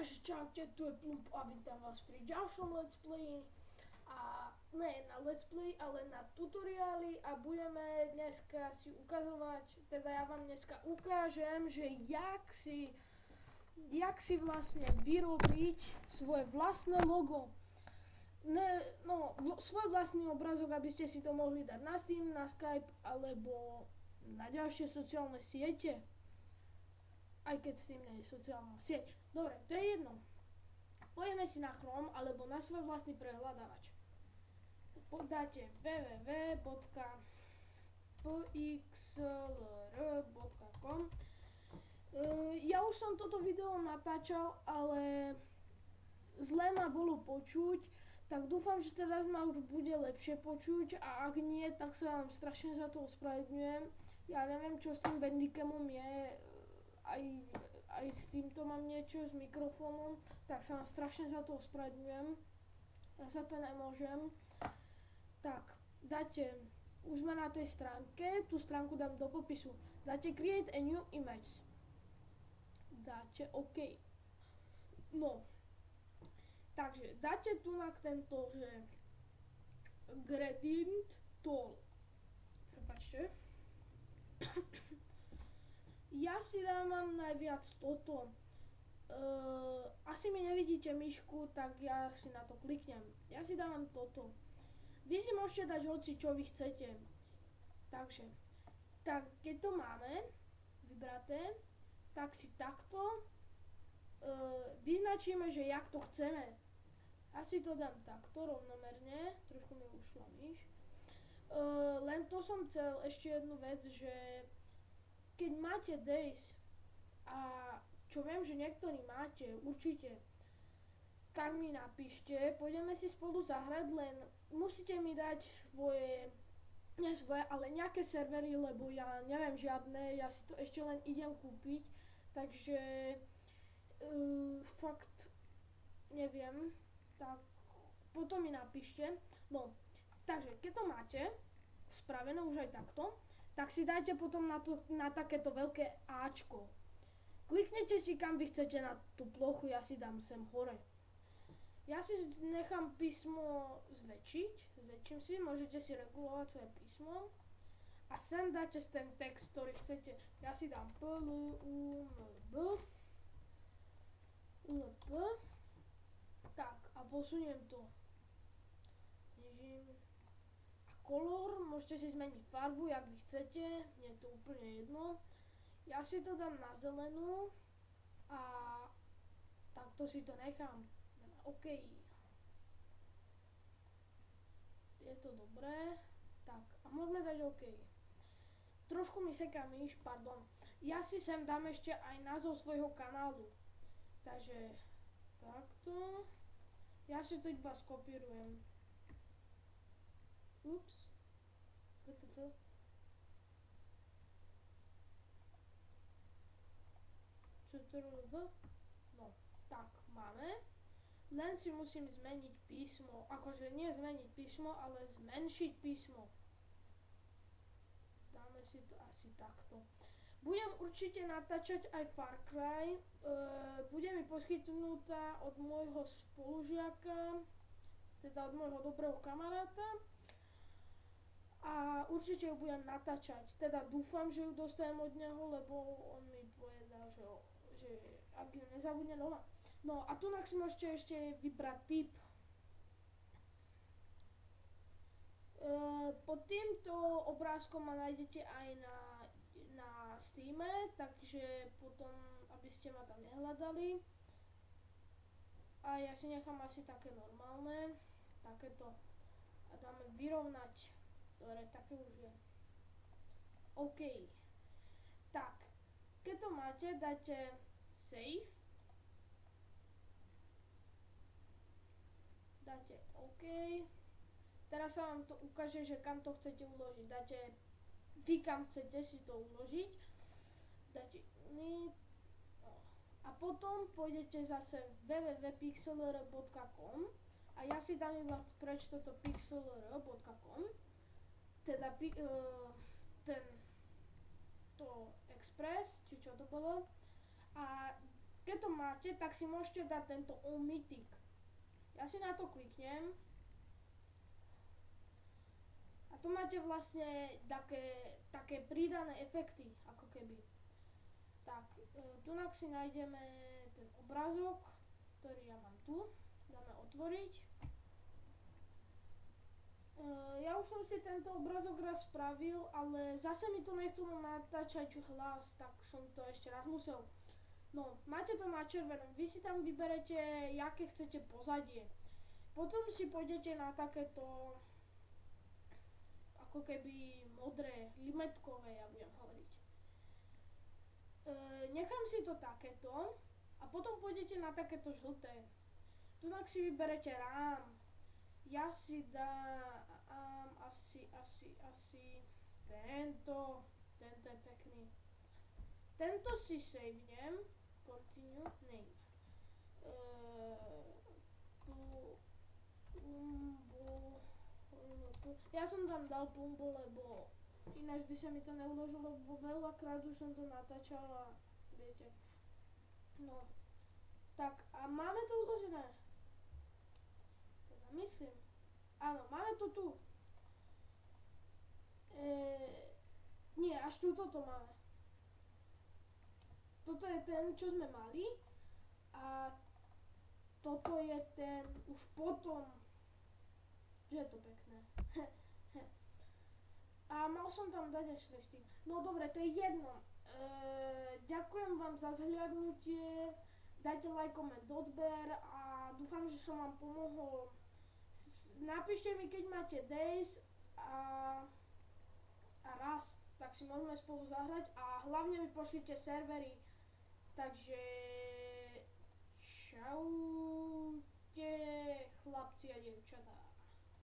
Takže čaute, tu je Plump a vítam vás pri ďalšom let's play. A ne na let's play, ale na tutoriály a budeme dneska si ukazovať, teda ja vám dneska ukážem, že jak si vlastne vyrobiť svoje vlastné logo. Svoj vlastný obrazok, aby ste si to mohli dať na Steam, na Skype alebo na ďalšie sociálne siete. Aj keď Steam nie je sociálna sieť. Dobre, to je jedno. Pojeme si na Chrome alebo na svoj vlastný prehľadávač. Podáte www.pxlr.com. Ja už som toto video natáčal, ale zle ma bolo počuť, tak dúfam, že teraz ma už bude lepšie počuť a ak nie, tak sa vám strašne za to ospravedlňujem. Ja neviem, čo s tým Bandicamom je, aj s týmto mám niečo s mikrofónom, tak sa vám strašne za to ospravedlňujem. Ja sa to nemôžem. Tak, dáte, už sme na tej stránke, tú stránku dám do popisu. Dáte create a new image. Dáte OK. No, takže dáte tu na tento, že gradient tool. Prepačte. Ja si dávam najviac toto. Asi mi nevidíte myšku, tak ja si na to kliknem. Ja si dávam toto. Vy si môžete dať hoci čo vy chcete. Takže, tak keď to máme vybraté, tak si takto vyznačíme, že jak to chceme. Ja si to dám takto rovnomerne, trošku mi ušla myš. Len to som chcel ešte jednu vec, že keď máte days a čo viem, že niektorí máte, určite, tak mi napíšte, pôjdeme si spolu zahrať, len musíte mi dať ale nejaké servery, lebo ja neviem žiadne, ja si to ešte len idem kúpiť, takže fakt neviem, tak potom mi napíšte. No, takže keď to máte spravené už aj takto, tak si dajte potom na takéto veľké Ačko. Kliknete si kam vy chcete na tú plochu, ja si dám sem hore. Ja si nechám písmo zväčším si, môžete si regulovať svoje písmo a sem dáte ten text, ktorý chcete. Ja si dám ULP, tak a posuniem to. Kolor, môžete si zmeniť farbu, jak vy chcete, mne je to úplne jedno. Ja si to dám na zelenú a takto si to nechám. OK. Je to dobré. Tak, a môžeme dať OK. Trošku mi seká myš, pardon. Ja si sem dám ešte aj názov svojho kanálu. Takže, takto. Ja si to iba skopírujem. Ups. WTF. No, tak, máme. Len si musím zmeniť písmo. Akože nie zmeniť písmo, ale zmenšiť písmo. Dáme si to asi takto. Budem určite natáčať aj Far Cry. Bude mi poskytnutá od môjho spolužiaka, teda od môjho dobrého kamaráta. A určite ju budem natáčať. Teda dúfam, že ju dostanem od neho, lebo on mi povedal, že ak ju nezabudne doma. No a tu si môžete ešte vybrať typ. Pod týmto obrázkom ma nájdete aj na Steame, takže potom, aby ste ma tam nehľadali. A ja si nechám asi také normálne, takéto. A dáme vyrovnať. Dobre, také už je. OK. Tak, keď to máte, dáte save. Dáte OK. Teraz sa vám to ukáže, že kam to chcete uložiť. Dáte, vy kam chcete si to uložiť. Dáte a potom pôjdete zase www.pxlr.com a ja si dám iba preč toto pxlr.com, teda to Express, či čo to bolo. A keď to máte, tak si môžete dať tento All Mythic. Ja si na to kliknem. A tu máte vlastne také pridané efekty, ako keby. Tak, tunak si nájdeme ten obrázok, ktorý ja mám tu. Dáme otvoriť. Ja už som si tento obrázok raz spravil, ale zase mi to nechcelo natáčať hlas, tak som to ešte raz musel. No, máte to na červenom, vy si tam vyberete, aké chcete pozadie. Potom si pôjdete na takéto, ako keby modré, limetkové, ja budem hovoriť. Nechám si to takéto a potom pôjdete na takéto žlté. Tunak si vyberete rám. Ja si dám asi tento je pekný. Tento si savenem, continue, name. Ja som tam dal Pumbo, lebo ináč by sa mi to neuložilo, lebo veľakrát už som to natáčala, viete. No, tak a máme to uložené. Teda myslím. Áno, máme to tu. Nie, až tuto to máme. Toto je ten, čo sme mali. A toto je ten už potom. Že je to pekné. A mal som tam dať aj svesty. No dobre, to je jedno. Ďakujem vám za zhliadnutie. Dajte like, koment, odber a dúfam, že som vám pomohol. Napíšte mi, keď máte Days a Rust, tak si môžeme spolu zahrať a hlavne mi pošlite servery. Takže čaute chlapci a dievčatá.